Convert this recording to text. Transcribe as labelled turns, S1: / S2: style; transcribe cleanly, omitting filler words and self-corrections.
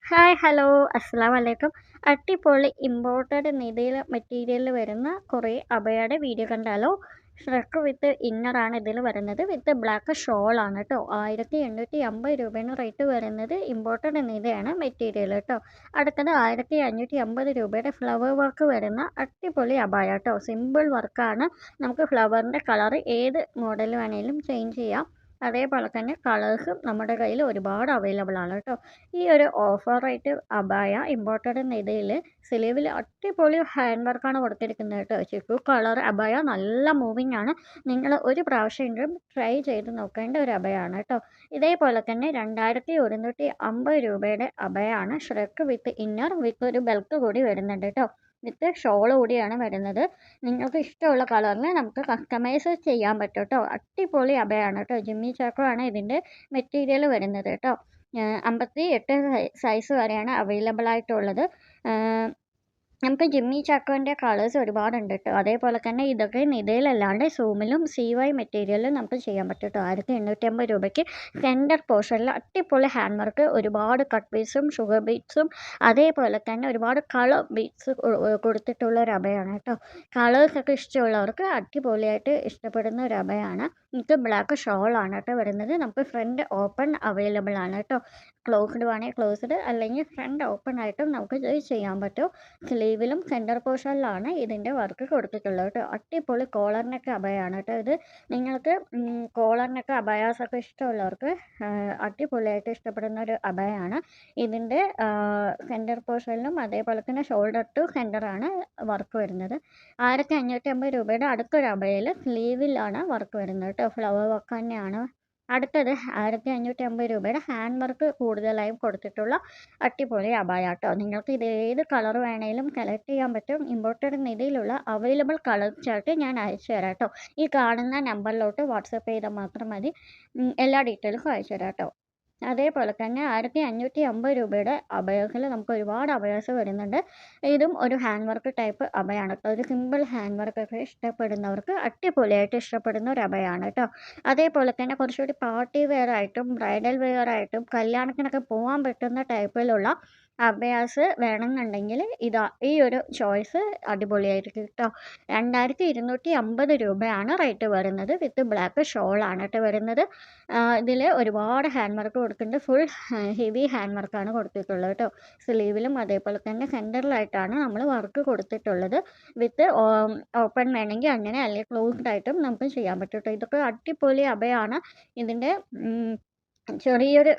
S1: Hi hello അസ്സലാമു അലൈക്കും. അടിപൊളി ഇമ്പോർട്ടഡ് നിധിയിൽ മെറ്റീരിയലിൽ വരുന്ന കുറേ അബയയുടെ വീഡിയോ കണ്ടാലോ. ഷ്രക്ക് വിത്ത് ഇന്നറാണ് ഇതിൽ വരുന്നത്. വിത്ത് ബ്ലാക്ക് ഷോൾ ആണ് കേട്ടോ. 1850 റേറ്റ് വരുന്നത്. ഇമ്പോർട്ടഡ് നിധിയാണ് മെറ്റീരിയൽ കേട്ടോ. അടുത്തത് 1550 രൂപയുടെ ഫ്ലവർ വർക്ക് വരുന്ന അടിപൊളി അബായ കേട്ടോ. സിമ്പിൾ വർക്കാണ്. നമുക്ക് ഫ്ലവറിൻ്റെ കളർ ഏത് മോഡൽ വേണമെങ്കിലും ചേഞ്ച് ചെയ്യാം. അതേപോലെ തന്നെ കളേഴ്സും നമ്മുടെ കയ്യിൽ ഒരുപാട് അവൈലബിൾ ആണ് കേട്ടോ. ഈ ഒരു ഓഫർ റേറ്റ് അബായ ഇമ്പോർട്ടഡ് ഇതിൽ സ്ലീവിൽ അടിപൊളി ഹാൻഡ് വർക്കാണ് കൊടുത്തിരിക്കുന്നത് കേട്ടോ. ചിക്കു കളർ അബായ നല്ല മൂവിങ് ആണ്. നിങ്ങൾ ഒരു പ്രാവശ്യമെങ്കിലും ട്രൈ ചെയ്ത് നോക്കേണ്ട ഒരു അബയാണ് കേട്ടോ. ഇതേപോലെ തന്നെ 2150 രൂപയുടെ അബയാണ്. ഷ്രക്ക് വിത്ത് ഇന്നർ വിത്ത് ഒരു ബെൽറ്റ് കൂടി വരുന്നുണ്ട് കേട്ടോ. വിത്ത് ഷോൾ കൂടിയാണ് വരുന്നത്. നിങ്ങൾക്ക് ഇഷ്ടമുള്ള കളറിൽ നമുക്ക് കസ്റ്റമൈസ് ചെയ്യാൻ പറ്റും കേട്ടോ. അടിപൊളി അബയാണ് കേട്ടോ. ജിമ്മി ചാക്കോ ആണ് ഇതിൻ്റെ മെറ്റീരിയൽ വരുന്നത് കേട്ടോ. 58 സൈസ് വരെയാണ് അവൈലബിൾ ആയിട്ടുള്ളത്. നമുക്ക് ജിമ്മി ചാക്കോൻ്റെ കളേഴ്സ് ഒരുപാടുണ്ട് കേട്ടോ. അതേപോലെ തന്നെ ഇതൊക്കെ നിതയിലല്ലാണ്ട് സൂമിലും CY മെറ്റീരിയലും നമുക്ക് ചെയ്യാൻ പറ്റും കേട്ടോ. 1850 രൂപയ്ക്ക് സെൻറ്റർ പോർഷനിൽ അടിപൊളി ഹാൻഡ് വർക്ക്, ഒരുപാട് കട്ട് ബീഡ്സും ഷുഗർ ബീഡ്സും അതേപോലെ തന്നെ ഒരുപാട് കളർ ബീഡ്സ് കൊടുത്തിട്ടുള്ള ഒരു അബയാണ് കേട്ടോ. കളേഴ്സൊക്കെ ഇഷ്ടമുള്ളവർക്ക് അടിപൊളിയായിട്ട് ഇഷ്ടപ്പെടുന്ന ഒരു അബയാണ്. ഇത് ബ്ലാക്ക് ഷോളാണ് കേട്ടോ വരുന്നത്. നമുക്ക് ഫ്രണ്ട് ഓപ്പൺ അവൈലബിൾ ആണ് കേട്ടോ. ക്ലോസ്ഡ് വേണമെങ്കിൽ ക്ലോസ്ഡ്, അല്ലെങ്കിൽ ഫ്രണ്ട് ഓപ്പൺ ആയിട്ടും നമുക്ക് ഇത് ചെയ്യാൻ പറ്റും. സ്ലീവിലും സെൻറ്റർ പോർഷനിലാണ് ഇതിൻ്റെ വർക്ക് കൊടുത്തിട്ടുള്ളത് കേട്ടോ. അടിപൊളി കോളറിനൊക്കെ അബയാണ് കേട്ടോ. ഇത് നിങ്ങൾക്ക് കോളറിനൊക്കെ അബയാസൊക്കെ ഇഷ്ടമുള്ളവർക്ക് അടിപൊളിയായിട്ട് ഇഷ്ടപ്പെടുന്ന ഒരു അബയാണ്. ഇതിൻ്റെ സെൻറ്റർ പോർഷനിലും അതേപോലെ തന്നെ ഷോൾഡർ ടു സെൻറ്ററാണ് വർക്ക് വരുന്നത്. 1550 രൂപയുടെ അടുത്തൊരു അബയിൽ സ്ലീവിലാണ് വർക്ക് വരുന്നത് കേട്ടോ. ഫ്ലവർ വർക്ക് തന്നെയാണ്. അടുത്തത് 1550 രൂപയുടെ ഹാൻഡ് വർക്ക് കൂടുതലായും കൊടുത്തിട്ടുള്ള അടിപൊളി അബായ കേട്ടോ. നിങ്ങൾക്ക് ഇത് ഏത് കളർ വേണമെങ്കിലും സെലക്ട് ചെയ്യാൻ പറ്റും. ഇമ്പോർട്ടഡ് നിധിയിലുള്ള അവൈലബിൾ കളർ ചാർട്ട് ഞാൻ അയച്ചു തരാം കേട്ടോ. ഈ കാണുന്ന നമ്പറിലോട്ട് വാട്സപ്പ് ചെയ്താൽ മാത്രം മതി. എല്ലാ ഡീറ്റെയിൽസും അയച്ചു തരാം കേട്ടോ. അതേപോലെ തന്നെ 1550 രൂപയുടെ അബയാസിൽ നമുക്ക് ഒരുപാട് അബയാസ് വരുന്നുണ്ട്. ഇതും ഒരു ഹാൻഡ് വർക്ക് ടൈപ്പ് അബയാണ് കേട്ടോ. ഒരു സിമ്പിൾ ഹാൻഡ് വർക്കൊക്കെ ഇഷ്ടപ്പെടുന്നവർക്ക് അടിപൊളിയായിട്ട് ഇഷ്ടപ്പെടുന്ന ഒരു അബയാണ് കേട്ടോ. അതേപോലെ തന്നെ കുറച്ചുകൂടി പാർട്ടി വെയർ ആയിട്ടും ബ്രൈഡൽ വെയർ ആയിട്ടും കല്യാണത്തിനൊക്കെ പോകാൻ പറ്റുന്ന ടൈപ്പിലുള്ള അബയാസ് വേണമെന്നുണ്ടെങ്കിൽ ഈ ഒരു ചോയ്സ് അടിപൊളിയായിരിക്കും കേട്ടോ. 2250 രൂപയാണ് റേറ്റ് വരുന്നത്. വിത്ത് ബ്ലാക്ക് ഷോളാണ് കേട്ടോ വരുന്നത്. ഇതിൽ ഒരുപാട് ഹാൻഡ് വർക്ക് കൊടുക്കുന്നുണ്ട്. ഫുൾ ഹെവി ഹാൻഡ് വർക്കാണ് കൊടുത്തിട്ടുള്ളത് കേട്ടോ. സ്ലീവിലും അതേപോലെ തന്നെ സെൻറ്ററിലായിട്ടാണ് നമ്മൾ വർക്ക് കൊടുത്തിട്ടുള്ളത്. വിത്ത് ഓപ്പൺ വേണമെങ്കിൽ അങ്ങനെ, അല്ലെങ്കിൽ ക്ലോസ്ഡ് ആയിട്ടും നമുക്ക് ചെയ്യാൻ പറ്റും കേട്ടോ. ഇതൊക്കെ അടിപൊളി അബയാണ്. ഇതിൻ്റെ ചെറിയൊരു